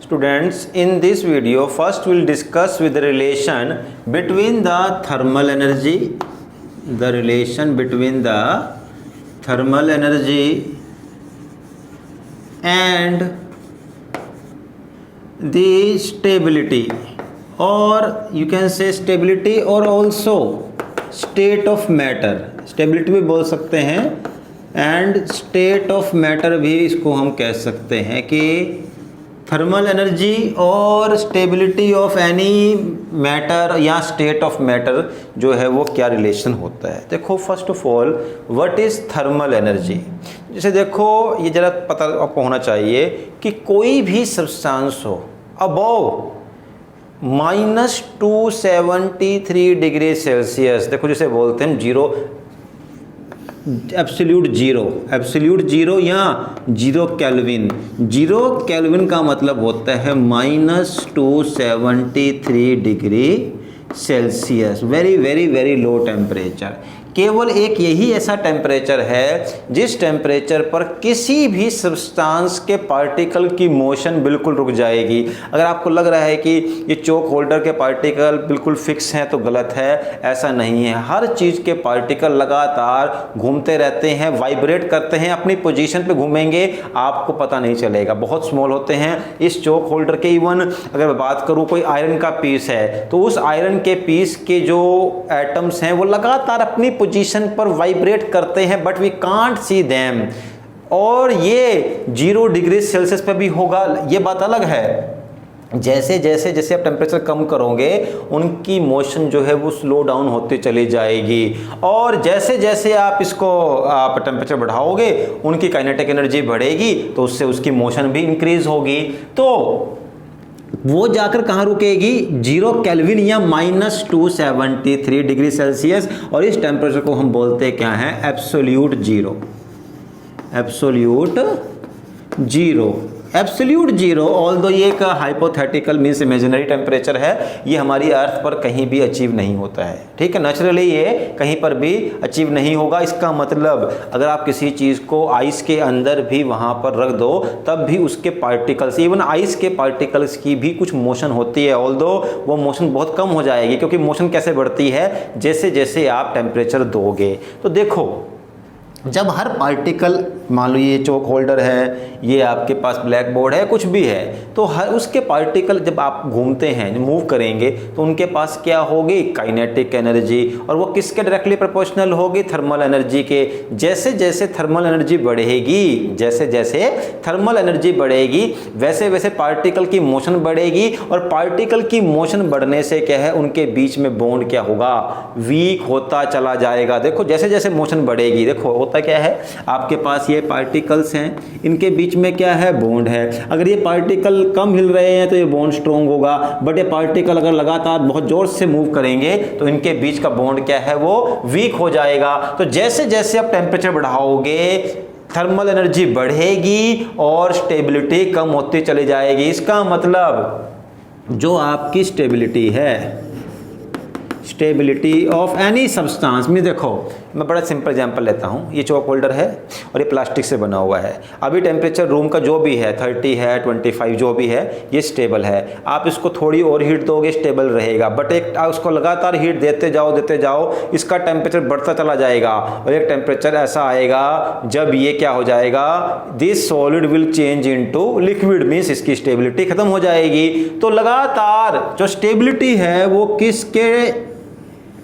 Students, in this video, first we'll discuss with the relation between the thermal energy, the relation between the thermal energy and the stability, or you can say stability or also state of matter. Stability भी बोल सकते हैं and state of matter भी इसको हम कह सकते हैं कि थर्मल एनर्जी और स्टेबिलिटी ऑफ एनी मैटर या स्टेट ऑफ मैटर जो है वो क्या रिलेशन होता है। देखो, first of all what is thermal energy. जैसे देखो, ये ज़रा पता आपको होना चाहिए कि कोई भी सब्सटेंस हो अबव -273 डिग्री सेल्सियस, देखो जिसे बोलते हैं जीरो, एब्सोल्यूट जीरो या जीरो केल्विन। जीरो केल्विन का मतलब होता है -273 degree Celsius, very very very low temperature. केवल एक यही ऐसा टेम्परेचर है जिस टेम्परेचर पर किसी भी सब्सटेंस के पार्टिकल की मोशन बिल्कुल रुक जाएगी। अगर आपको लग रहा है कि ये चोक होल्डर के पार्टिकल बिल्कुल फिक्स हैं तो गलत है, ऐसा नहीं है। हर चीज़ के पार्टिकल लगातार घूमते रहते हैं, वाइब्रेट करते हैं, अपनी पोजीशन पे घूमेंगे, आपको पता नहीं चलेगा। बहुत स्मॉल होते हैं इस चोक होल्डर के। इवन अगर मैं बात करूँ कोई आयरन का पीस है तो उस आयरन के पीस के जो एटम्स हैं वो लगातार अपनी पोजीशन पर वाइब्रेट करते हैं, but we can't see them. और ये 0 डिग्री सेल्सियस पे भी होगा, ये बात अलग है। जैसे जैसे जैसे आप टेम्परेचर कम करोगे उनकी मोशन जो है वो स्लो डाउन होती चली जाएगी, और जैसे जैसे आप इसको टेम्परेचर बढ़ाओगे उनकी काइनेटिक एनर्जी बढ़ेगी, तो उससे उसकी मोशन भी इंक्रीज होगी। तो वो जाकर कहाँ रुकेगी? 0 केल्विन या -273 डिग्री सेल्सियस। और इस टेम्परेचर को हम बोलते क्या हैं? Absolute zero. Absolute zero, although ये एक हाइपोथेटिकल मीन्स इमेजिनरी टेम्परेचर है, ये हमारी अर्थ पर कहीं भी अचीव नहीं होता है। ठीक है, नेचुरली ये कहीं पर भी अचीव नहीं होगा। इसका मतलब अगर आप किसी चीज़ को आइस के अंदर भी वहाँ पर रख दो तब भी उसके पार्टिकल्स, इवन आइस के पार्टिकल्स की भी कुछ मोशन होती है, ऑल्दो वो मोशन बहुत कम हो जाएगी, क्योंकि मोशन कैसे बढ़ती है? जैसे जैसे आप टेम्परेचर दोगे। तो देखो, जब हर पार्टिकल, मान लो ये चोक होल्डर है, ये आपके पास ब्लैक बोर्ड है, कुछ भी है, तो हर उसके पार्टिकल जब आप घूमते हैं, मूव करेंगे, तो उनके पास क्या होगी? Kinetic energy. और वो किसके डायरेक्टली प्रोपोर्शनल होगी? थर्मल एनर्जी के। जैसे जैसे थर्मल एनर्जी बढ़ेगी, वैसे वैसे पार्टिकल की मोशन बढ़ेगी, और पार्टिकल की मोशन बढ़ने से क्या है? उनके बीच में बॉन्ड क्या होगा? वीक होता चला जाएगा। देखो, जैसे जैसे मोशन बढ़ेगी, देखो होता क्या है, आपके पास ये पार्टिकल्स हैं, इनके बीच में क्या है? बॉन्ड है। अगर ये पार्टिकल कम हिल रहे हैं तो ये बॉन्ड स्ट्रॉन्ग होगा, बट ये पार्टिकल अगर लगातार बहुत जोर से मूव करेंगे तो इनके बीच का बॉन्ड क्या है? वो वीक हो जाएगा। तो जैसे जैसे आप टेम्परेचर बढ़ाओगे थर्मल एनर्जी बढ़ेगी और स्टेबिलिटी कम होती चली जाएगी। इसका मतलब जो आपकी स्टेबिलिटी है, स्टेबिलिटी ऑफ एनी सब्सटेंस में, देखो मैं बड़ा सिंपल एग्जांपल लेता हूँ। ये चॉक होल्डर है और ये प्लास्टिक से बना हुआ है। अभी टेम्परेचर रूम का जो भी है, 30 है, 25 जो भी है, ये स्टेबल है। आप इसको थोड़ी और हीट दोगे, स्टेबल रहेगा, बट एक उसको लगातार हीट देते जाओ, इसका टेम्परेचर बढ़ता चला जाएगा, और एक टेम्परेचर ऐसा आएगा जब ये क्या हो जाएगा? This solid will change into liquid, means इसकी स्टेबिलिटी खत्म हो जाएगी। तो लगातार जो स्टेबिलिटी है वो किसके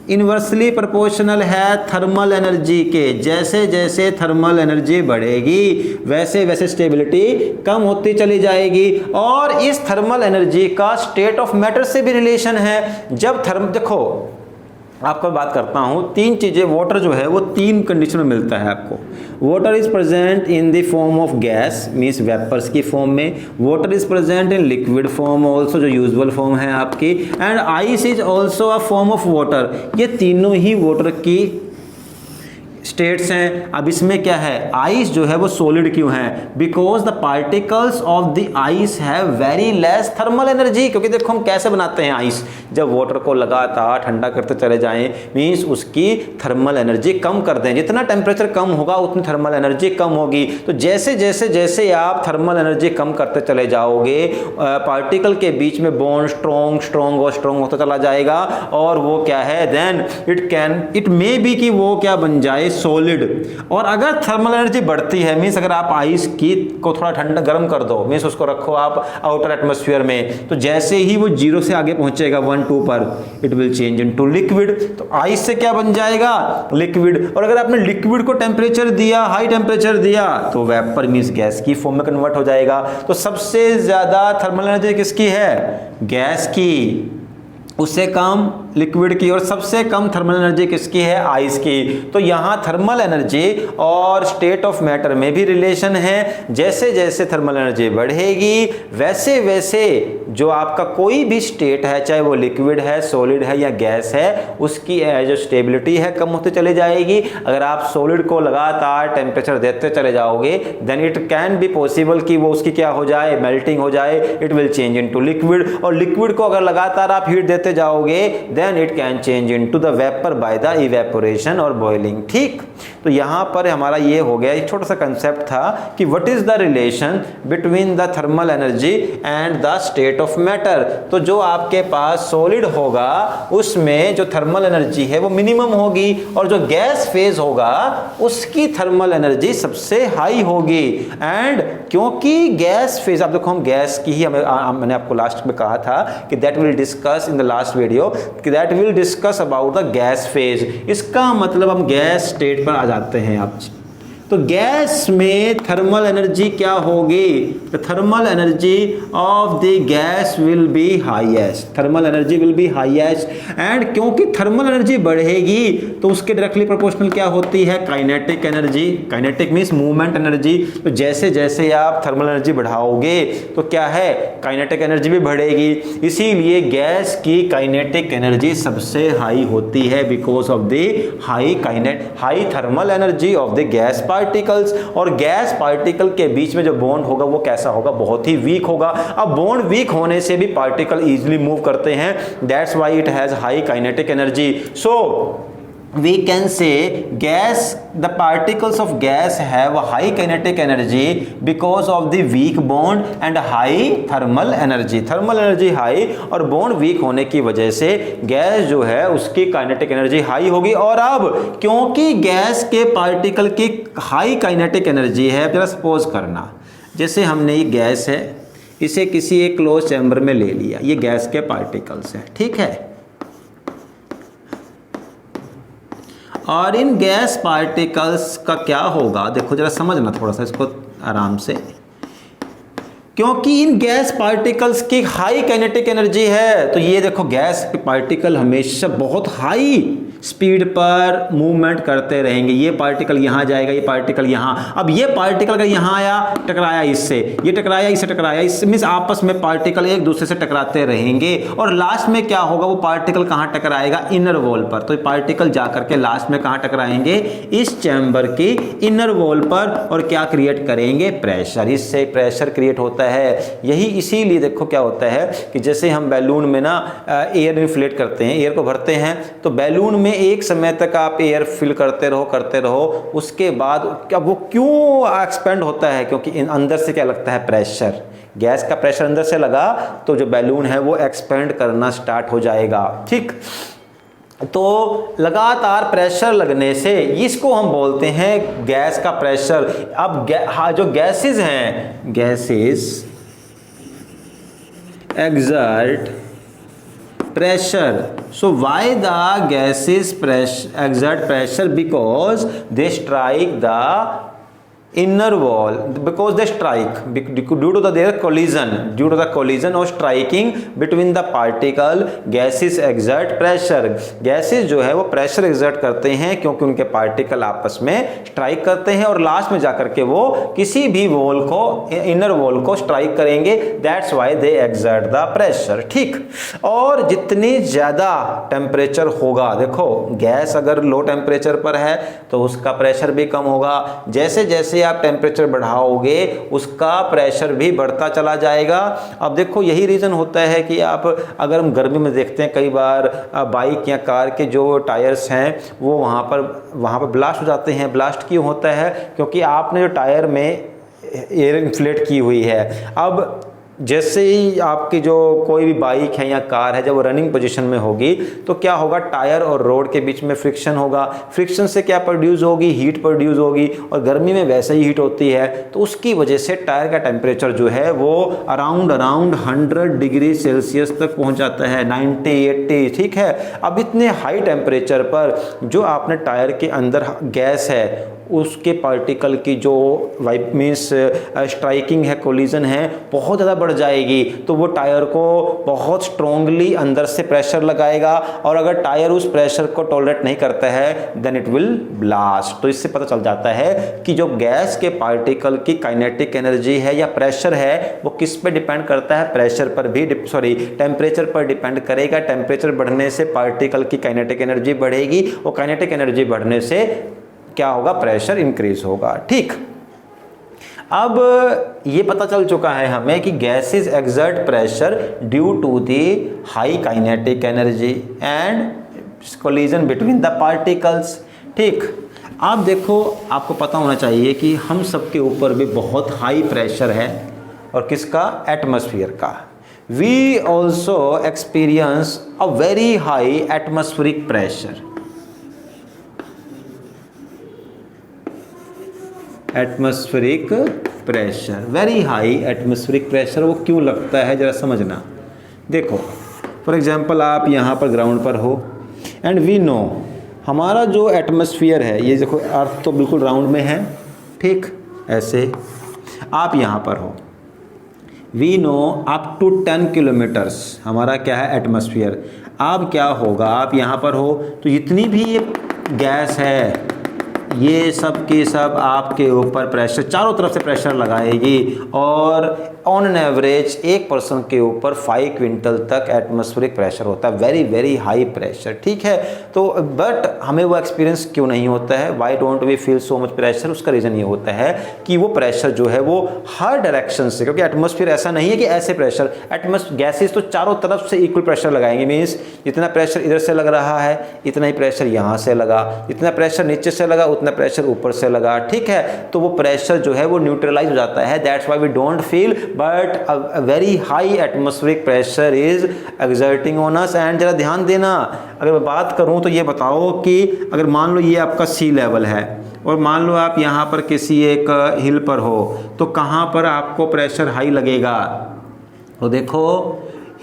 इन्वर्सली प्रोपोर्शनल है? थर्मल एनर्जी के। जैसे जैसे थर्मल एनर्जी बढ़ेगी वैसे वैसे स्टेबिलिटी कम होती चली जाएगी। और इस थर्मल एनर्जी का स्टेट ऑफ मैटर से भी रिलेशन है। जब देखो, आपको बात करता हूँ, 3 चीज़ें। वाटर जो है वो 3 कंडीशन में मिलता है आपको। Water is present in the form of gas, means vapours की फॉर्म में। Water is present in liquid form also, जो यूजुअल फॉर्म है आपकी। And ice is also a form of water. ये तीनों ही वाटर की स्टेट्स हैं। अब इसमें क्या है, आइस जो है वो सॉलिड क्यों है, because the particles of the ice have very less thermal energy. क्योंकि देखो हम कैसे बनाते हैं आइस, जब वाटर को लगातार ठंडा करते चले जाएं, मीन्स उसकी थर्मल एनर्जी कम कर दें, जितना टेम्परेचर कम होगा उतनी थर्मल एनर्जी कम होगी। तो जैसे जैसे जैसे आप थर्मल एनर्जी कम करते चले जाओगे, पार्टिकल के बीच में बॉन्ड स्ट्रॉन्ग स्ट्रॉन्ग और स्ट्रॉन्ग होता चला जाएगा, और वो क्या है, देन इट मे बी कि वो क्या बन जाए, सॉलिड। और अगर थर्मल एनर्जी बढ़ती है, मीन्स अगर आप आइस की को थोड़ा ठंडा गर्म कर दो, मीन्स उसको रखो आप आउटर एटमॉस्फेयर में, तो जैसे ही वो 0 से आगे पहुंचेगा 1 2 पर, it will change into liquid. तो आइस से क्या बन जाएगा, लिक्विड। और अगर आपने लिक्विड को टेम्परेचर दिया, हाई टेम्परेचर दिया, तो वेपर मीन्स गैस की फॉर्म में कन्वर्ट हो जाएगा। तो सबसे ज्यादा थर्मल एनर्जी किसकी है, गैस की, उससे कम लिक्विड की, और सबसे कम थर्मल एनर्जी किसकी है, आइस की। तो यहाँ थर्मल एनर्जी और स्टेट ऑफ मैटर में भी रिलेशन है। जैसे जैसे थर्मल एनर्जी बढ़ेगी, वैसे वैसे जो आपका कोई भी स्टेट है, चाहे वो लिक्विड है, सॉलिड है या गैस है, उसकी जो स्टेबिलिटी है कम होती चली जाएगी। अगर आप सॉलिड को लगातार टेम्परेचर देते चले जाओगे, then it can be possible कि वो उसकी क्या हो जाए, मेल्टिंग हो जाए, it will change into liquid. और लिक्विड को अगर लगातार आप हीट देते जाओगे, then it can change into the vapour by the evaporation और बॉइलिंग। ठीक, तो यहां पर हमारा ये हो गया, एक छोटा सा कंसेप्ट था कि what is the relation between the thermal energy and the state of matter. तो जो आपके पास सॉलिड होगा उसमें जो थर्मल एनर्जी है वो मिनिमम होगी, और जो गैस फेज होगा उसकी थर्मल एनर्जी सबसे हाई होगी। एंड क्योंकि गैस फेज, आप देखो हम गैस की ही मैंने आपको लास्ट में कहा था कि that will discuss in the last video, कि that will discuss about the gas phase. इसका मतलब हम गैस स्टेट पर आ जाते हैं अब। तो गैस में थर्मल एनर्जी क्या होगी, the thermal energy of the gas will be highest, thermal energy will be highest. And क्योंकि थर्मल एनर्जी बढ़ेगी तो उसके डायरेक्टली प्रोपोर्शनल क्या होती है, kinetic energy. Kinetic means movement energy. तो जैसे जैसे आप थर्मल एनर्जी बढ़ाओगे तो क्या है, काइनेटिक एनर्जी भी बढ़ेगी। इसीलिए गैस की काइनेटिक एनर्जी सबसे हाई होती है, because of the high thermal energy of the gas particles. और गैस पार्टिकल के बीच में जो बॉन्ड होगा वो कैसा होगा, बहुत ही वीक होगा। अब बॉन्ड वीक होने से भी पार्टिकल इजीली मूव करते हैं, that's why it has high kinetic energy. So we can say the particles of gas have a high kinetic energy because of the weak bond and high thermal energy high, और bond weak होने की वजह से gas जो है उसकी kinetic energy high होगी। और अब क्योंकि गैस के पार्टिकल की हाई काइनेटिक एनर्जी है, जरा सपोज करना जैसे हमने ये गैस है, इसे किसी एक क्लोज चैम्बर में ले लिया, ये गैस के पार्टिकल्स हैं, ठीक है। और इन गैस पार्टिकल्स का क्या होगा, देखो जरा समझना थोड़ा सा इसको आराम से। क्योंकि इन गैस पार्टिकल्स की हाई काइनेटिक एनर्जी है, तो ये देखो गैस के पार्टिकल हमेशा बहुत हाई स्पीड पर मूवमेंट करते रहेंगे। ये पार्टिकल यहाँ जाएगा, ये पार्टिकल यहाँ। अब ये पार्टिकल अगर यहाँ आया, टकराया इससे, ये टकराया इससे, टकराया इससे, मीन्स आपस में पार्टिकल एक दूसरे से टकराते रहेंगे। और लास्ट में क्या होगा, वो पार्टिकल कहाँ टकराएगा, इनर वॉल पर। तो ये पार्टिकल जाकर के लास्ट में कहाँ टकराएंगे, इस चैम्बर की इनर वॉल पर, और क्या क्रिएट करेंगे, प्रेशर। इससे प्रेशर क्रिएट होता है। यही इसीलिए देखो क्या होता है कि जैसे हम बैलून में ना एयर इन्फ्लेट करते हैं, एयर को भरते हैं, तो बैलून में एक समय तक आप एयर फिल करते रहो, उसके बाद क्या वो क्यों एक्सपेंड होता है, क्योंकि अंदर से क्या लगता है, प्रेशर। गैस का प्रेशर अंदर से लगा तो जो बैलून है वो एक्सपेंड करना स्टार्ट हो जाएगा, ठीक। तो लगातार प्रेशर लगने से इसको हम बोलते हैं गैस का प्रेशर। अब जो गैसेस हैं, gases exert pressure. So why the gases exert pressure? Because they strike the inner wall because they strike due to their collision or striking between the particle gases exert pressure। Gases जो है वो pressure exert करते हैं क्योंकि उनके particle आपस में strike करते हैं और लास्ट में जाकर के वो किसी भी वॉल को, इनर वॉल को स्ट्राइक करेंगे, that's why they exert the pressure. ठीक, और जितनी ज्यादा टेम्परेचर होगा, देखो गैस अगर लो टेम्परेचर पर है तो उसका प्रेशर भी कम होगा, जैसे जैसे आप टेम्परेचर बढ़ाओगे उसका प्रेशर भी बढ़ता चला जाएगा। अब देखो यही रीज़न होता है कि आप अगर हम गर्मी में देखते हैं कई बार बाइक या कार के जो टायर्स हैं वो वहाँ पर ब्लास्ट हो जाते हैं। ब्लास्ट क्यों होता है? क्योंकि आपने जो टायर में एयर इन्फ्लेट की हुई है। अब जैसे ही आपकी जो कोई भी बाइक है या कार है जब वो रनिंग पोजीशन में होगी तो क्या होगा, टायर और रोड के बीच में फ्रिक्शन होगा। फ्रिक्शन से क्या प्रोड्यूस होगी, हीट प्रोड्यूस होगी, और गर्मी में वैसे ही हीट होती है तो उसकी वजह से टायर का टेम्परेचर जो है वो अराउंड 100 डिग्री सेल्सियस तक पहुंच जाता है, 90-80। ठीक है, अब इतने हाई टेम्परेचर पर जो आपने टायर के अंदर गैस है उसके पार्टिकल की जो वाइप मीन्स स्ट्राइकिंग है, कोलिजन है, बहुत ज़्यादा बढ़ जाएगी। तो वो टायर को बहुत स्ट्रोंगली अंदर से प्रेशर लगाएगा और अगर टायर उस प्रेशर को टॉलरेट नहीं करता है देन इट विल ब्लास्ट। तो इससे पता चल जाता है कि जो गैस के पार्टिकल की काइनेटिक एनर्जी है या प्रेशर है वो किस पे डिपेंड करता है, प्रेशर पर भी टेम्परेचर पर डिपेंड करेगा। टेम्परेचर बढ़ने से पार्टिकल की काइनेटिक एनर्जी बढ़ेगी और काइनेटिक एनर्जी बढ़ने से क्या होगा, प्रेशर इंक्रीज होगा। ठीक, अब ये पता चल चुका है हमें कि gases exert pressure due to the high kinetic energy and collision between the particles. ठीक, आप देखो आपको पता होना चाहिए कि हम सबके ऊपर भी बहुत हाई प्रेशर है, और किसका, एटमॉस्फेयर का। We also experience a very high atmospheric pressure. Atmospheric pressure, very high atmospheric pressure, वो क्यों लगता है जरा समझना। देखो फॉर एग्जांपल आप यहाँ पर ग्राउंड पर हो एंड वी नो हमारा जो एटमॉस्फेयर है, ये देखो अर्थ तो बिल्कुल राउंड में है, ठीक, ऐसे आप यहाँ पर हो, we know up to 10 kilometres हमारा क्या है, एटमॉस्फेयर। अब क्या होगा, आप यहाँ पर हो तो जितनी भी ये गैस है ये सब के सब आपके ऊपर प्रेशर, चारों तरफ से प्रेशर लगाएगी और ऑन एन एवरेज एक पर्सन के ऊपर 5 क्विंटल तक एटमॉस्फेरिक प्रेशर होता है, वेरी वेरी हाई प्रेशर। ठीक है, तो बट हमें वो एक्सपीरियंस क्यों नहीं होता है, why don't we feel so much pressure? उसका रीज़न ये होता है कि वो प्रेशर जो है वो हर डायरेक्शन से, क्योंकि एटमॉस्फेयर ऐसा नहीं है कि ऐसे प्रेशर, गैसेस तो चारों तरफ से इक्वल प्रेशर लगाएंगे। मीन्स जितना प्रेशर इधर से लग रहा है इतना ही प्रेशर यहाँ से लगा, जितना प्रेशर नीचे से लगा उतना प्रेशर ऊपर से लगा। ठीक है, तो वो प्रेशर जो है वो न्यूट्रलाइज हो जाता है, that's why we don't feel, but a very high atmospheric pressure is exerting on us. And जरा ध्यान देना, अगर मैं बात करूं तो ये बताओ कि अगर मान लो ये आपका सी लेवल है और मान लो आप यहाँ पर किसी एक हिल पर हो तो कहाँ पर आपको प्रेशर हाई लगेगा? तो देखो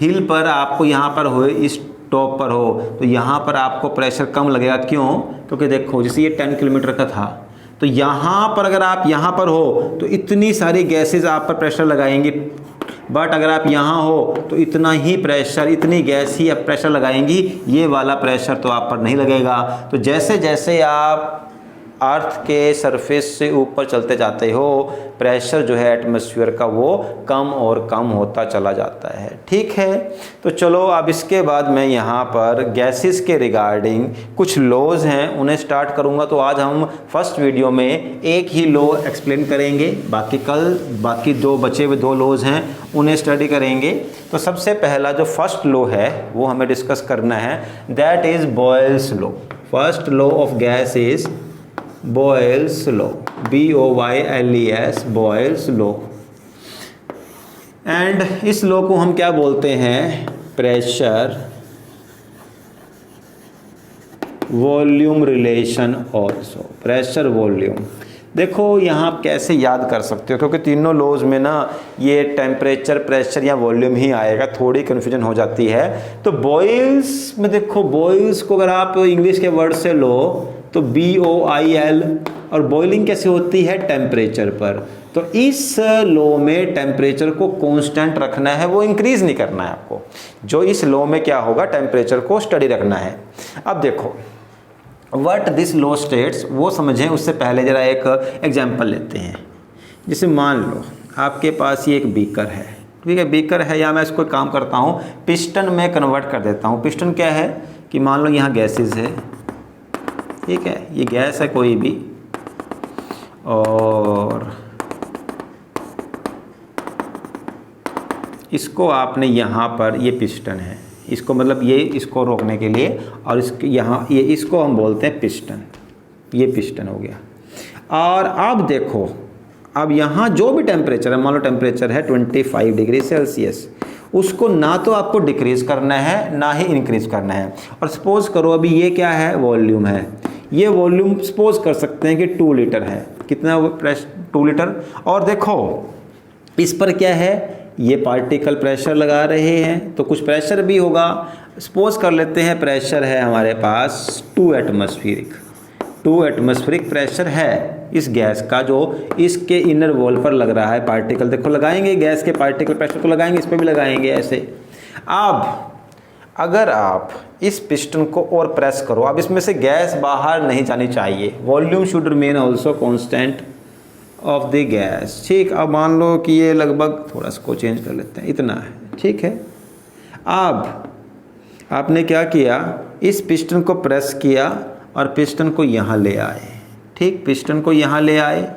हिल पर आपको यहाँ पर हो, इस टॉप पर हो तो यहाँ पर आपको प्रेशर कम लगेगा। क्यों? क्योंकि देखो जैसे ये 10 किलोमीटर का था तो यहाँ पर अगर आप यहाँ पर हो तो इतनी सारी गैसेस आप पर प्रेशर लगाएंगी, बट अगर आप यहाँ हो तो इतना ही प्रेशर, इतनी गैस ही आप प्रेशर लगाएंगी, ये वाला प्रेशर तो आप पर नहीं लगेगा। तो जैसे जैसे आप अर्थ के सरफेस से ऊपर चलते जाते हो प्रेशर जो है एटमॉस्फेयर का वो कम और कम होता चला जाता है। ठीक है, तो चलो अब इसके बाद मैं यहाँ पर गैसेस के रिगार्डिंग कुछ लॉज हैं उन्हें स्टार्ट करूँगा। तो आज हम फर्स्ट वीडियो में एक ही लॉ एक्सप्लेन करेंगे, बाकी कल बाकी दो बचे हुए 2 लॉज हैं उन्हें स्टडी करेंगे। तो सबसे पहला जो फर्स्ट लॉ है वो हमें डिस्कस करना है, that is Boyle's law. First law of gas is Boyle's law, BOYLES, Boyle's law. And इस लॉ को हम क्या बोलते हैं? Pressure volume relation also, pressure volume. देखो यहाँ आप कैसे याद कर सकते हो, क्योंकि तीनों लॉज में ना ये टेम्परेचर, प्रेशर या वॉल्यूम ही आएगा, थोड़ी कन्फ्यूजन हो जाती है। तो बॉयल्स में देखो, बॉयल्स को अगर आप इंग्लिश के वर्ड से लो तो BOIL, और बॉइलिंग कैसे होती है, टेम्परेचर पर। तो इस लॉ में टेम्परेचर को कांस्टेंट रखना है, वो इंक्रीज नहीं करना है आपको। जो इस लॉ में क्या होगा, टेम्परेचर को स्टडी रखना है। अब देखो व्हाट दिस लॉ स्टेट्स, वो समझें उससे पहले जरा एक एग्जांपल लेते हैं। जैसे मान लो आपके पास ये एक बीकर है, ठीक है, बीकर है, या मैं इसको काम करता हूँ पिस्टन में कन्वर्ट कर देता हूँ। पिस्टन क्या है कि मान लो यहाँ गैसेस है, ठीक है, ये गैस है कोई भी, और इसको आपने यहाँ पर, ये पिस्टन है, इसको मतलब ये इसको रोकने के लिए, और इसके यहाँ ये इसको हम बोलते हैं पिस्टन, ये पिस्टन हो गया। और अब देखो, अब यहाँ जो भी टेम्परेचर है, मान लो टेम्परेचर है 25 डिग्री सेल्सियस, उसको ना तो आपको डिक्रीज करना है ना ही इंक्रीज करना है। और सपोज करो अभी ये क्या है, वॉल्यूम है, ये वॉल्यूम सपोज कर सकते हैं कि 2 लीटर है, कितना 2 लीटर। और देखो इस पर क्या है, ये पार्टिकल प्रेशर लगा रहे हैं, तो कुछ प्रेशर भी होगा। सपोज कर लेते हैं प्रेशर है हमारे पास 2 एटमॉस्फेरिक प्रेशर है इस गैस का, जो इसके इनर वॉल पर लग रहा है। पार्टिकल देखो लगाएंगे, गैस के पार्टिकल प्रेशर को लगाएंगे, इस पर भी लगाएंगे ऐसे। अब अगर आप इस पिस्टन को और प्रेस करो, अब इसमें से गैस बाहर नहीं जानी चाहिए, volume should remain also constant of the gas, ठीक। अब मान लो कि ये लगभग, थोड़ा इसको चेंज कर लेते हैं, इतना है, ठीक है। अब आपने क्या किया, इस पिस्टन को प्रेस किया और पिस्टन को यहाँ ले आए, ठीक, पिस्टन को यहाँ ले आए।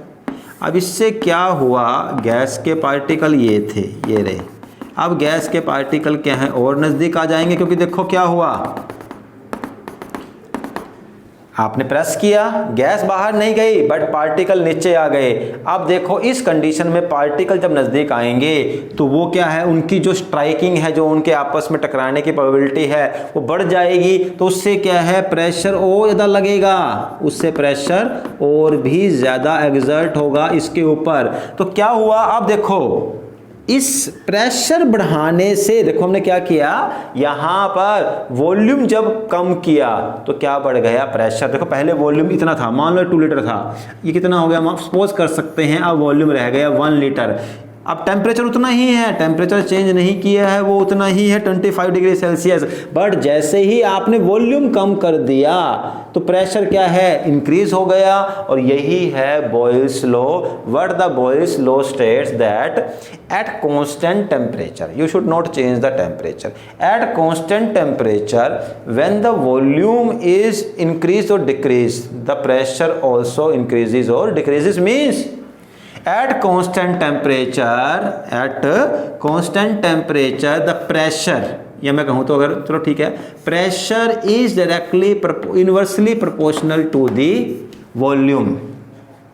अब इससे क्या हुआ, गैस के पार्टिकल ये थे, ये रहे। अब गैस के पार्टिकल क्या हैं, और नज़दीक आ जाएंगे, क्योंकि देखो क्या हुआ, आपने प्रेस किया, गैस बाहर नहीं गई बट पार्टिकल नीचे आ गए। अब देखो इस कंडीशन में पार्टिकल जब नज़दीक आएंगे तो वो क्या है, उनकी जो स्ट्राइकिंग है, जो उनके आपस में टकराने की प्रोबेबिलिटी है वो बढ़ जाएगी। तो उससे क्या है, प्रेशर और ज़्यादा लगेगा, उससे प्रेशर और भी ज़्यादा एग्जर्ट होगा इसके ऊपर। तो क्या हुआ, अब देखो इस प्रेशर बढ़ाने से, देखो हमने क्या किया, यहाँ पर वॉल्यूम जब कम किया तो क्या बढ़ गया, प्रेशर। देखो पहले वॉल्यूम इतना था, मान लो 2 लीटर था, ये कितना हो गया, हम सपोज कर सकते हैं अब वॉल्यूम रह गया 1 लीटर। अब टेम्परेचर उतना ही है, टेम्परेचर चेंज नहीं किया है, वो उतना ही है 25 डिग्री सेल्सियस। बट जैसे ही आपने वॉल्यूम कम कर दिया तो प्रेशर क्या है, इंक्रीज हो गया। और यही है Boyle's law. What the Boyle's law states that at constant temperature, you should not change the temperature, at constant temperature when the volume is increase और decrease the pressure also increases और decreases. Means at constant temperature the pressure, या मैं कहूँ तो अगर, चलो ठीक है, pressure is directly inversely proportional to the volume,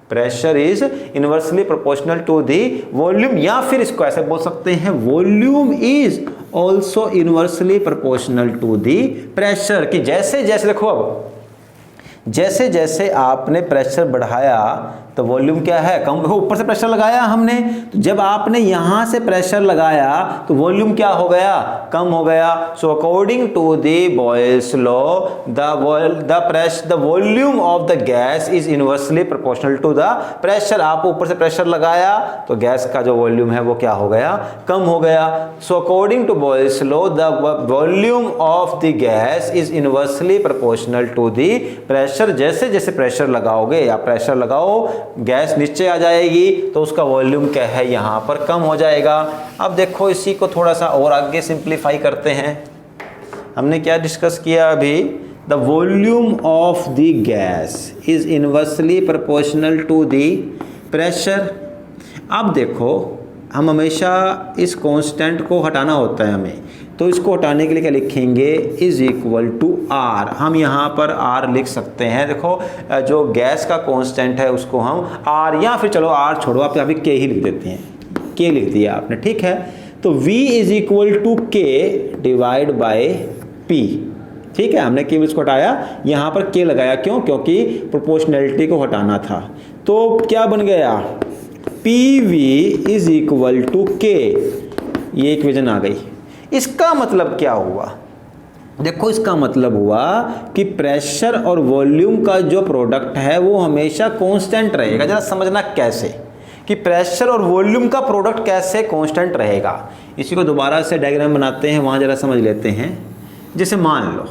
pressure is inversely proportional to the volume, या फिर इसको ऐसे बोल सकते हैं volume is also inversely proportional to the pressure। कि जैसे जैसे देखो, अब जैसे जैसे आपने प्रेशर बढ़ाया तो वॉल्यूम क्या है, कम, ऊपर से प्रेशर लगाया हमने, तो जब आपने यहाँ से प्रेशर लगाया तो वॉल्यूम क्या हो गया, कम हो गया। So according to the Boyle's law the volume of the gas is inversely proportional to the pressure. आप ऊपर से प्रेशर लगाया तो गैस का जो वॉल्यूम है वो क्या हो गया, कम हो गया। So according to Boyle's law the volume of the gas is inversely proportional to the pressure. जैसे जैसे प्रेशर लगाओगे, या प्रेशर लगाओ, गैस नीचे आ जाएगी तो उसका वॉल्यूम क्या है, यहाँ पर कम हो जाएगा। अब देखो इसी को थोड़ा सा और आगे सिंप्लीफाई करते हैं। हमने क्या डिस्कस किया अभी, the volume of the gas is inversely proportional to the pressure. अब देखो हम हमेशा इस कांस्टेंट को हटाना होता है हमें, तो इसको हटाने के लिए क्या लिखेंगे, इज इक्वल टू आर। हम यहाँ पर आर लिख सकते हैं। देखो जो गैस का कांस्टेंट है उसको हम आर, या फिर चलो आर छोड़ो, आप यहाँ पे के ही लिख देते हैं, के लिख दिया आपने, ठीक है। तो v इज इक्वल टू के डिवाइड बाय पी, ठीक है। हमने के इसको हटाया, यहाँ पर के लगाया, क्यों, क्योंकि प्रोपोर्शनैलिटी को हटाना था। तो क्या बन गया, P V is equal to K, ये इक्वेशन आ गई। इसका मतलब क्या हुआ, देखो इसका मतलब हुआ कि प्रेशर और वॉल्यूम का जो प्रोडक्ट है वो हमेशा कांस्टेंट रहेगा। जरा समझना कैसे, कि प्रेशर और वॉल्यूम का प्रोडक्ट कैसे कांस्टेंट रहेगा। इसी को दोबारा से डायग्राम बनाते हैं, वहाँ जरा समझ लेते हैं। जैसे मान लो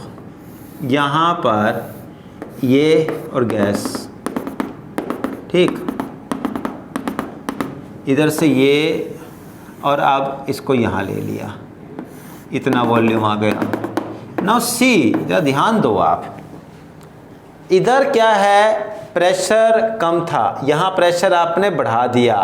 यहाँ पर ये और गैस, ठीक, इधर से ये, और अब इसको यहाँ ले लिया, इतना वॉल्यूम आ गया। नाउ सी, जरा ध्यान दो आप, इधर क्या है, प्रेशर कम था, यहाँ प्रेशर आपने बढ़ा दिया।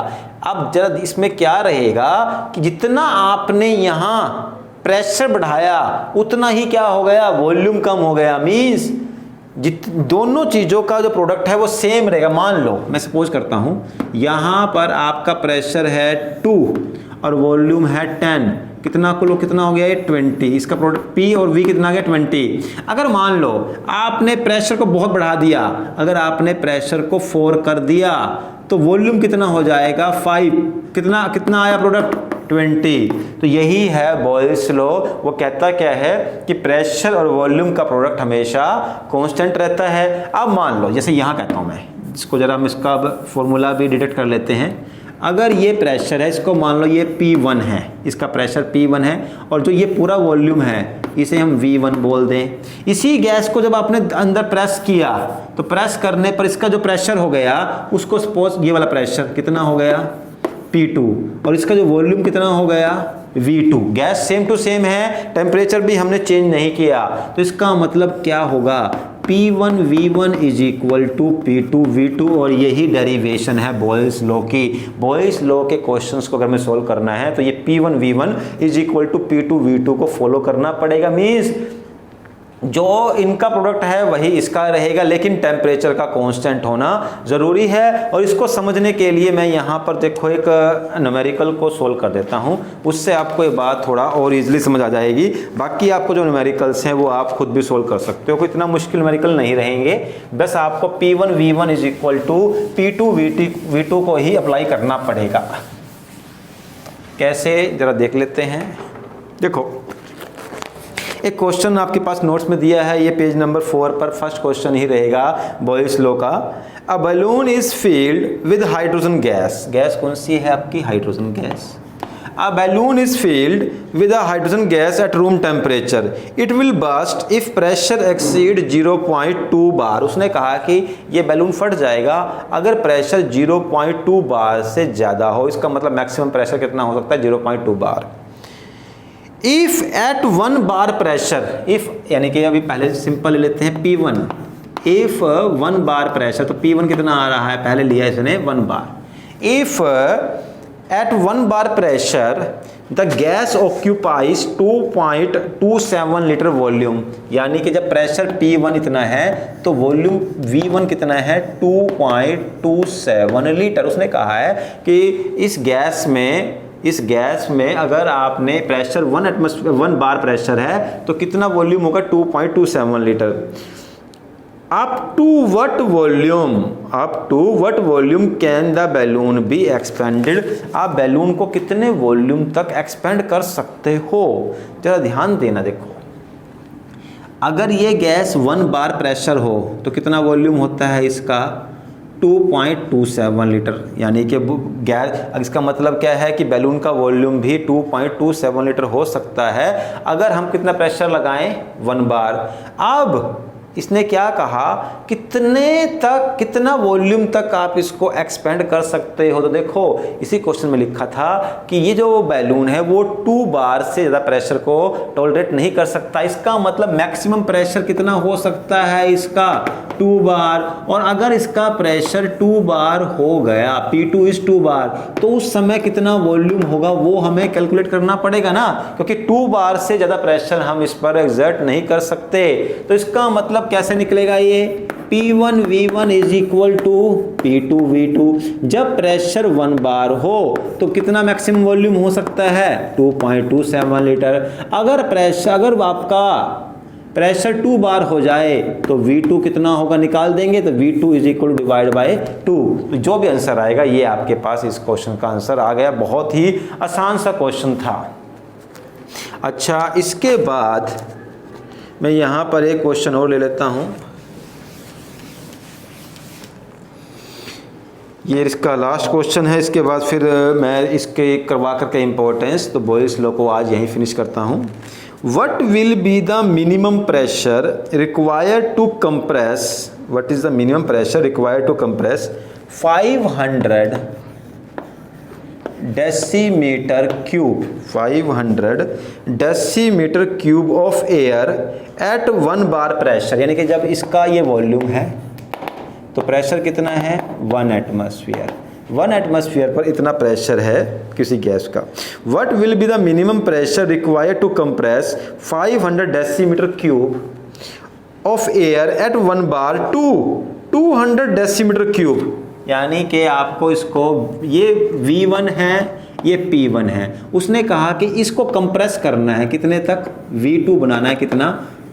अब जरा इसमें क्या रहेगा कि जितना आपने यहाँ प्रेशर बढ़ाया उतना ही क्या हो गया, वॉल्यूम कम हो गया। मीन्स दोनों चीज़ों का जो प्रोडक्ट है वो सेम रहेगा। मान लो मैं सपोज करता हूँ यहाँ पर आपका प्रेशर है 2 और वॉल्यूम है 10, कितना कुल कितना हो गया ये 20, इसका प्रोडक्ट P और V कितना गया 20। अगर मान लो आपने प्रेशर को बहुत बढ़ा दिया, अगर आपने प्रेशर को 4 कर दिया तो वॉल्यूम कितना हो जाएगा 5, कितना आया प्रोडक्ट 20। तो यही है बॉयल्स लॉ। वो कहता क्या है कि प्रेशर और वॉल्यूम का प्रोडक्ट हमेशा कांस्टेंट रहता है। अब मान लो जैसे यहाँ कहता हूँ मैं, इसको जरा हम इसका फॉर्मूला भी डिटेक्ट कर लेते हैं। अगर ये प्रेशर है, इसको मान लो ये P1 है, इसका प्रेशर P1 है, और जो ये पूरा वॉल्यूम है इसे हम V1 बोल दें। इसी गैस को जब आपने अंदर प्रेस किया तो प्रेस करने पर इसका जो प्रेशर हो गया उसको सपोज ये वाला प्रेशर कितना हो गया P2, और इसका जो वॉल्यूम कितना हो गया V2। Gas same to same है, टेम्परेचर भी हमने चेंज नहीं किया। तो इसका मतलब क्या होगा, P1 V1 is equal to P2 V2, और यही डेरिवेशन है बॉयल्स लॉ की। बॉयल्स लॉ के क्वेश्चंस को अगर मैं सोल्व करना है तो ये P1 V1 is equal to P2 V2 को फॉलो करना पड़ेगा। मीन्स जो इनका प्रोडक्ट है वही इसका रहेगा, लेकिन टेम्परेचर का कांस्टेंट होना ज़रूरी है। और इसको समझने के लिए मैं यहाँ पर देखो एक न्यूमेरिकल को सोल्व कर देता हूँ, उससे आपको ये बात थोड़ा और इजीली समझ आ जाएगी। बाकी आपको जो न्यूमेरिकल्स हैं वो आप खुद भी सोल्व कर सकते हो, कोई इतना मुश्किल न्यूमेरिकल नहीं रहेंगे। बस आपको P1 V1 is equal to P2 V2 को ही अप्लाई करना पड़ेगा। कैसे, ज़रा देख लेते हैं। देखो एक क्वेश्चन आपके पास नोट्स में दिया है, ये पेज नंबर 4 पर फर्स्ट क्वेश्चन ही रहेगा बॉयल्स लॉ का। A balloon is filled with hydrogen gas. Gas कौन सी है आपकी, hydrogen gas. A balloon is filled with a hydrogen gas at room temperature, it will burst if pressure exceed 0.2 बार। उसने कहा कि ये balloon फट जाएगा अगर प्रेशर 0.2 बार से ज़्यादा हो। इसका मतलब मैक्सिमम प्रेशर कितना हो सकता है, 0.2 bar. If at 1 bar pressure, if यानी कि अभी पहले सिंपल ले लेते हैं P1। इफ 1 बार प्रेशर, तो P1 कितना आ रहा है, पहले लिया इसने 1 बार। If at 1 bar pressure the gas occupies 2.27 litre volume, यानी कि जब प्रेशर P1 इतना है तो वॉल्यूम V1 कितना है 2.27 लीटर। उसने कहा है कि इस गैस में अगर आपने प्रेशर 1 बार प्रेशर है तो कितना वॉल्यूम होगा 2.27 litre. Up to what volume can the balloon be expanded. आप बैलून को कितने वॉल्यूम तक एक्सपेंड कर सकते हो, जरा ध्यान देना। देखो अगर ये गैस 1 बार प्रेशर हो तो कितना वॉल्यूम होता है इसका 2.27 लीटर, यानी कि गैस, इसका मतलब क्या है कि बैलून का वॉल्यूम भी 2.27 लीटर हो सकता है अगर हम कितना प्रेशर लगाएं 1 बार। अब इसने क्या कहा, कितना वॉल्यूम तक आप इसको एक्सपेंड कर सकते हो। तो देखो इसी क्वेश्चन में लिखा था कि ये जो बैलून है वो 2 बार से ज़्यादा प्रेशर को टॉलरेट नहीं कर सकता। इसका मतलब मैक्सिमम प्रेशर कितना हो सकता है इसका 2 बार। और अगर इसका प्रेशर 2 बार हो गया, P2 इज 2 बार, तो उस समय कितना वॉल्यूम होगा वो हमें कैलकुलेट करना पड़ेगा ना, क्योंकि 2 बार से ज़्यादा प्रेशर हम इस पर एग्जर्ट नहीं कर सकते। तो इसका मतलब कैसे निकलेगा ये P1 V1 is equal to P2 V2। जब प्रेशर 1 बार हो तो कितना मैक्सिमम वॉल्यूम हो सकता है 2.27 लीटर। अगर आपका प्रेशर 2 बार हो जाए तो V2 कितना होगा, निकाल देंगे तो V2 is equal divide by 2। तो जो भी आंसर आएगा ये आपके पास इस क्वेश्चन का आंसर आ गया। बहुत ही आसान सा क्वेश्चन था। अच्छा, इसके बाद मैं यहाँ पर एक क्वेश्चन और ले लेता हूँ, ये इसका लास्ट क्वेश्चन है, इसके बाद फिर मैं इसके करवा करके इम्पोर्टेंस तो बॉयल्स लॉ को आज यहीं फिनिश करता हूँ। What will be the minimum pressure required to compress, what is the minimum pressure required to compress 500 decimetre cube, 500 decimetre cube of air at 1 bar pressure, यानी कि जब इसका ये वॉल्यूम है तो प्रेशर कितना है 1 एटमॉस्फेयर, 1 एटमॉस्फेयर पर इतना प्रेशर है किसी गैस का। What will be the minimum pressure required to compress 500 decimetre cube of air at 1 bar to 200 decimetre cube, यानी कि आपको इसको, ये V1 है, ये P1 है, उसने कहा कि इसको कंप्रेस करना है कितने तक, V2 बनाना है कितना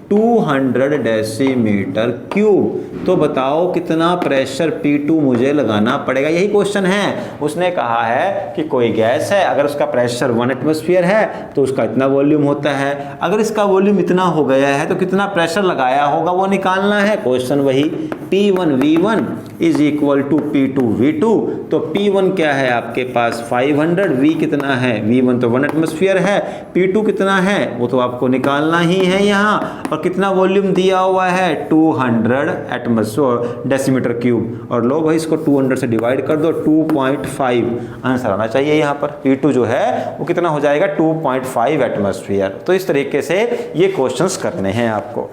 200 डेसीमीटर क्यूब, तो बताओ कितना प्रेशर P2 मुझे लगाना पड़ेगा, यही क्वेश्चन है। उसने कहा है कि कोई गैस है, अगर उसका प्रेशर 1 एटमॉस्फेयर है तो उसका इतना वॉल्यूम होता है, अगर इसका वॉल्यूम इतना हो गया है तो कितना प्रेशर लगाया होगा वो निकालना है। क्वेश्चन वही, P1 V1 is equal to P2 V2, तो P1 क्या है आपके पास 500, V कितना है, V1 तो 1 एटमॉस्फेयर है, P2 कितना है वो तो आपको निकालना ही है यहाँ, और कितना वॉल्यूम दिया हुआ है 200 एटमॉस्फेयर डेसीमीटर क्यूब, और लो भाई इसको 200 से डिवाइड कर दो, 2.5 आंसर आना चाहिए यहाँ पर। P2 जो है वो कितना हो जाएगा 2.5 एटमॉस्फेयर। तो इस तरीके से ये क्वेश्चंस करने हैं आपको।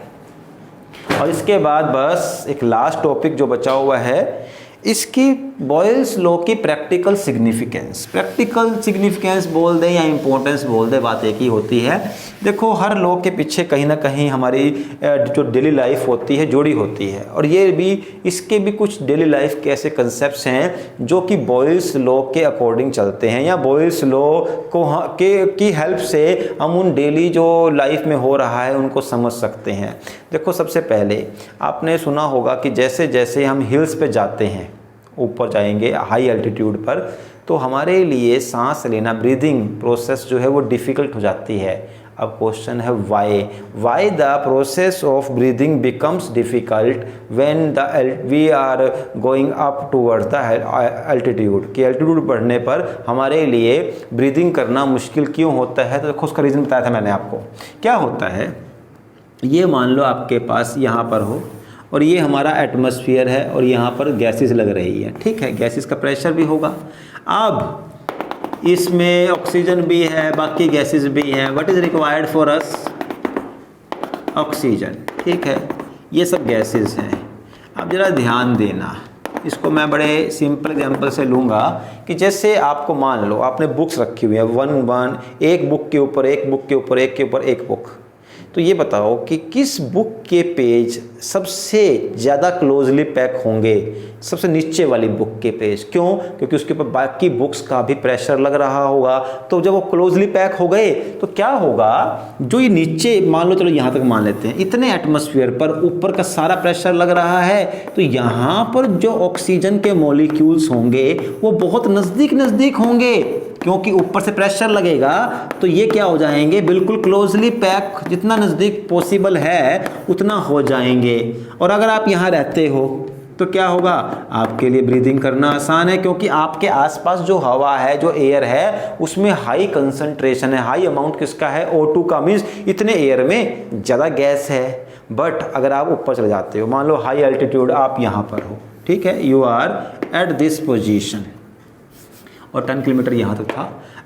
और इसके बाद बस एक लास्ट टॉपिक जो बचा हुआ है, इसकी बॉयल्स लॉ की प्रैक्टिकल सिग्निफिकेंस, प्रैक्टिकल सिग्निफिकेंस बोल दें या इम्पोर्टेंस बोल दें, बात एक ही होती है। देखो हर लॉ के पीछे कहीं ना कहीं हमारी जो डेली लाइफ होती है जुड़ी होती है, और ये भी, इसके भी कुछ डेली लाइफ के ऐसे कंसेप्ट्स हैं जो कि बॉयल्स लॉ के अकॉर्डिंग चलते हैं, या बॉयल्स लॉ को की हेल्प से हम उन डेली जो लाइफ में हो रहा है उनको समझ सकते हैं। देखो सबसे पहले आपने सुना होगा कि जैसे जैसे हम हिल्स पे जाते हैं, ऊपर जाएंगे हाई एल्टीट्यूड पर, तो हमारे लिए सांस लेना, ब्रीदिंग प्रोसेस जो है वो डिफ़िकल्ट हो जाती है। अब क्वेश्चन है why the process of breathing becomes difficult when we are going up towards the altitude, कि एल्टीट्यूड बढ़ने पर हमारे लिए ब्रीदिंग करना मुश्किल क्यों होता है। तो देखो उसका रीज़न बताया था मैंने आपको। क्या होता है, ये मान लो आपके पास यहाँ पर हो और ये हमारा एटमॉस्फेयर है और यहाँ पर गैसेस लग रही है, ठीक है, गैसेस का प्रेशर भी होगा। अब इसमें ऑक्सीजन भी है, बाकी गैसेस भी हैं। What is required for us, oxygen, ठीक है, ये सब गैसेस हैं। अब ज़रा ध्यान देना, इसको मैं बड़े सिंपल एग्जांपल से लूँगा कि जैसे आपको मान लो आपने बुक्स रखी हुई है, एक बुक के ऊपर एक बुक के ऊपर एक के ऊपर एक बुक, तो ये बताओ कि किस बुक के पेज सबसे ज़्यादा क्लोजली पैक होंगे, सबसे नीचे वाली बुक के पेज। क्यों? क्योंकि उसके ऊपर बाकी बुक्स का भी प्रेशर लग रहा होगा। तो जब वो क्लोजली पैक हो गए तो क्या होगा, जो ये नीचे, मान लो चलो यहाँ तक मान लेते हैं, इतने एटमॉस्फेयर पर ऊपर का सारा प्रेशर लग रहा है, तो यहाँ पर जो ऑक्सीजन के मॉलिक्यूल्स होंगे वो बहुत नज़दीक होंगे, क्योंकि ऊपर से प्रेशर लगेगा तो ये क्या हो जाएंगे, बिल्कुल क्लोजली पैक, जितना नज़दीक पॉसिबल है उतना हो जाएंगे। और अगर आप यहाँ रहते हो तो क्या होगा, आपके लिए ब्रीदिंग करना आसान है, क्योंकि आपके आसपास जो हवा है, जो एयर है, उसमें हाई कंसंट्रेशन है, हाई अमाउंट किसका है, O2 का, मीन्स इतने एयर में ज़्यादा गैस है। बट अगर आप ऊपर चले जाते हो, मान लो हाई एल्टीट्यूड, आप यहाँ पर हो, ठीक है, you are at this position, और 10 किलोमीटर यहाँ तक था।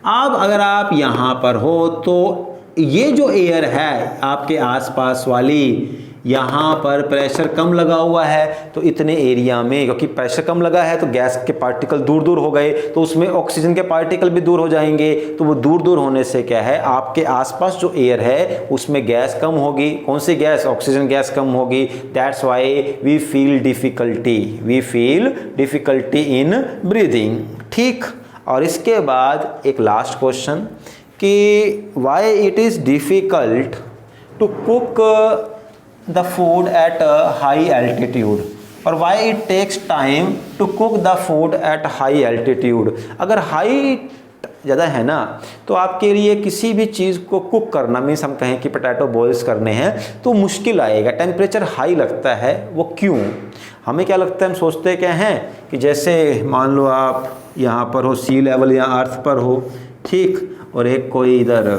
अब अगर आप यहाँ पर हो तो ये जो एयर है आपके आसपास वाली, यहाँ पर प्रेशर कम लगा हुआ है, तो इतने एरिया में, क्योंकि प्रेशर कम लगा है तो गैस के पार्टिकल दूर हो गए, तो उसमें ऑक्सीजन के पार्टिकल भी दूर हो जाएंगे। तो वो दूर होने से क्या है, आपके आसपास जो एयर है उसमें गैस कम होगी। कौन सी गैस, ऑक्सीजन गैस कम होगी। That's why we feel difficulty in breathing, ठीक। और इसके बाद एक लास्ट क्वेश्चन कि why it is difficult to cook the food at high altitude, और why it takes time to cook the food at high altitude. अगर high ज़्यादा है ना, तो आपके लिए किसी भी चीज़ को कुक करना, मीन्स हम कहें कि पोटैटो बॉइल्स करने हैं तो मुश्किल आएगा, टेम्परेचर हाई लगता है। वो क्यों? हमें क्या लगता है, हम सोचते क्या हैं कि जैसे मान लो आप यहाँ पर हो, सी लेवल या अर्थ पर हो, ठीक, और एक कोई इधर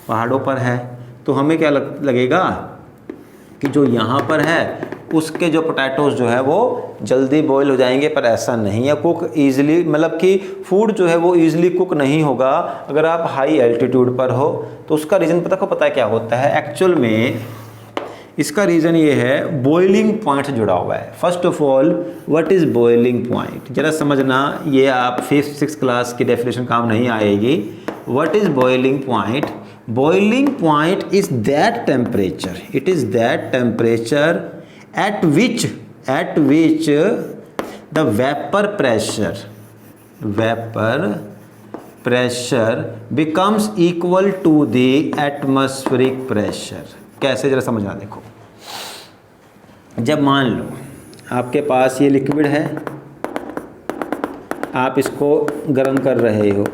पहाड़ों पर है, तो हमें क्या लगेगा कि जो यहाँ पर है उसके जो पोटैटोज़ जो है वो जल्दी बॉईल हो जाएंगे, पर ऐसा नहीं है। कुक ईजिली, मतलब कि फूड जो है वो ईजिली कुक नहीं होगा अगर आप हाई एल्टीट्यूड पर हो। तो उसका रीज़न पता है क्या होता है एक्चुअल में? इसका रीज़न ये है, बॉइलिंग पॉइंट जुड़ा हुआ है। First of all, what is boiling point? जरा समझना, ये आप 5th-6th क्लास की डेफिनेशन काम नहीं आएगी। What is boiling point? Boiling point is that temperature. It is that temperature at which the vapor pressure becomes equal to the atmospheric pressure. कैसे, जरा समझना देखो। जब मान लो आपके पास ये लिक्विड है, आप इसको गर्म कर रहे हो,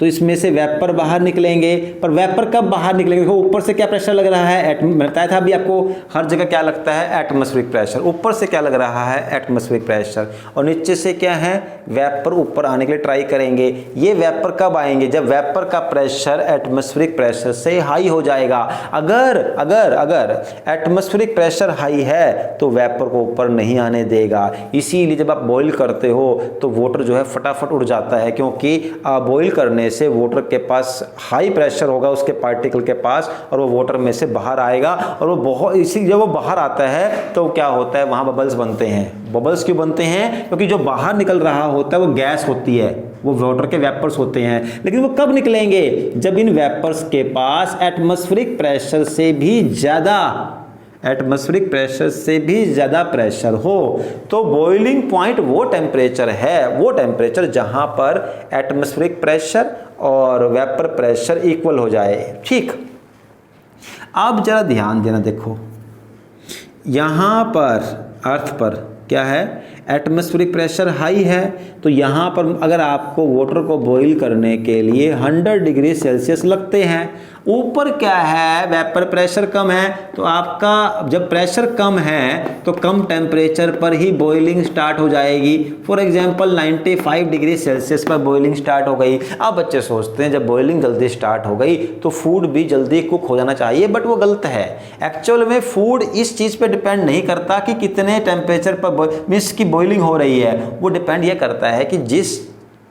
तो इसमें से वेपर बाहर निकलेंगे। पर वेपर कब बाहर निकलेंगे? देखो ऊपर से क्या प्रेशर लग रहा है, बताया था अभी आपको, हर जगह क्या लगता है, एटमॉस्फेरिक प्रेशर। ऊपर से क्या लग रहा है, एटमॉस्फेरिक प्रेशर, और नीचे से क्या है, वेपर ऊपर आने के लिए ट्राई करेंगे। ये वेपर कब आएंगे? जब वेपर का प्रेशर एटमॉस्फेरिक प्रेशर से हाई हो जाएगा। अगर अगर अगर एटमॉस्फेरिक प्रेशर हाई है तो वेपर को ऊपर नहीं आने देगा। इसीलिए जब आप बॉईल करते हो तो वाटर जो है फटाफट उड़ जाता है, क्योंकि बॉईल करने से वाटर के पास हाई प्रेशर होगा उसके पार्टिकल के पास, और वो वाटर में से बाहर आएगा, और वो बहुत, इसी जब वो बाहर आता है तो क्या होता है, वहाँ बबल्स बनते हैं। बबल्स क्यों बनते हैं? क्योंकि जो बाहर निकल रहा होता है वो गैस होती है, वो वाटर के वेपर्स होते हैं। लेकिन वो कब निकलेंगे? जब इन वेपर्स के पास एटमॉस्फेरिक प्रेशर से भी ज़्यादा प्रेशर हो। तो बॉइलिंग पॉइंट वो टेम्परेचर है, वो टेम्परेचर जहां पर एटमॉस्फेरिक प्रेशर और वेपर प्रेशर इक्वल हो जाए। ठीक, अब जरा ध्यान देना, देखो यहां पर अर्थ पर क्या है, एटमॉस्फेरिक प्रेशर हाई है, तो यहाँ पर अगर आपको वाटर को बॉईल करने के लिए 100 डिग्री सेल्सियस लगते हैं। ऊपर क्या है, वेपर प्रेशर कम है, तो आपका जब प्रेशर कम है तो कम टेम्परेचर पर ही बॉइलिंग स्टार्ट हो जाएगी। फॉर एग्जांपल 95 डिग्री सेल्सियस पर बॉइलिंग स्टार्ट हो गई। अब बच्चे सोचते हैं जब बॉइलिंग जल्दी स्टार्ट हो गई तो फूड भी जल्दी कुक हो जाना चाहिए, बट वो गलत है। एक्चुअल में फूड इस चीज़ पे डिपेंड नहीं करता कि कितने टेम्परेचर पर मीन्स की बॉइलिंग हो रही है, वो डिपेंड ये करता है कि जिस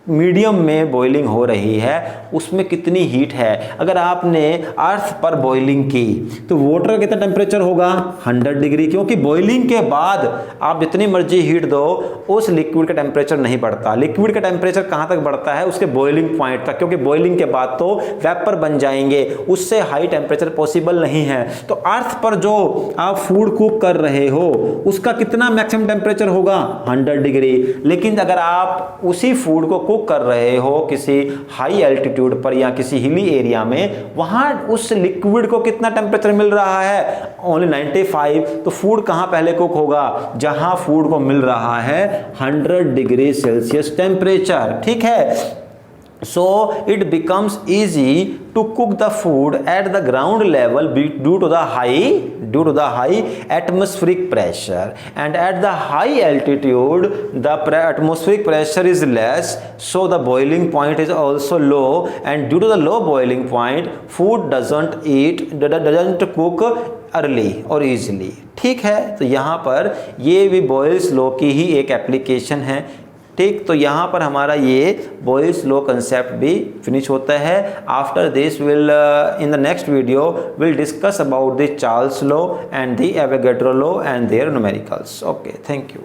मीडियम में बॉइलिंग हो रही है उसमें कितनी हीट है। अगर आपने अर्थ पर बॉइलिंग की तो वाटर का कितना टेम्परेचर होगा, 100 डिग्री, क्योंकि बॉइलिंग के बाद आप जितनी मर्जी हीट दो उस लिक्विड का टेम्परेचर नहीं बढ़ता। लिक्विड का टेम्परेचर कहाँ तक बढ़ता है, उसके बॉइलिंग पॉइंट तक, क्योंकि बॉइलिंग के बाद तो वेपर बन जाएंगे, उससे हाई टेम्परेचर पॉसिबल नहीं है। तो अर्थ पर जो आप फूड कुक कर रहे हो उसका कितना मैक्सिमम टेम्परेचर होगा, 100 डिग्री। लेकिन अगर आप उसी फूड को कर रहे हो किसी हाई एल्टीट्यूड पर या किसी हिली एरिया में, वहां उस लिक्विड को कितना टेम्परेचर मिल रहा है, ओनली 95। तो फूड कहां पहले कुक होगा, जहां फूड को मिल रहा है 100 डिग्री सेल्सियस टेम्परेचर। ठीक है, so it becomes easy to cook the food at the ground level due to the high atmospheric pressure, and at the high altitude the atmospheric pressure is less, so the boiling point is also low, and due to the low boiling point food doesn't cook early or easily। ठीक है, तो यहाँ पर ये भी Boyle's law की ही एक application है। ठीक, तो यहाँ पर हमारा ये बॉयल्स लॉ कंसेप्ट भी फिनिश होता है। After this will in the next video will discuss about the Charles law and the Avogadro law and their numericals. Okay, thank you.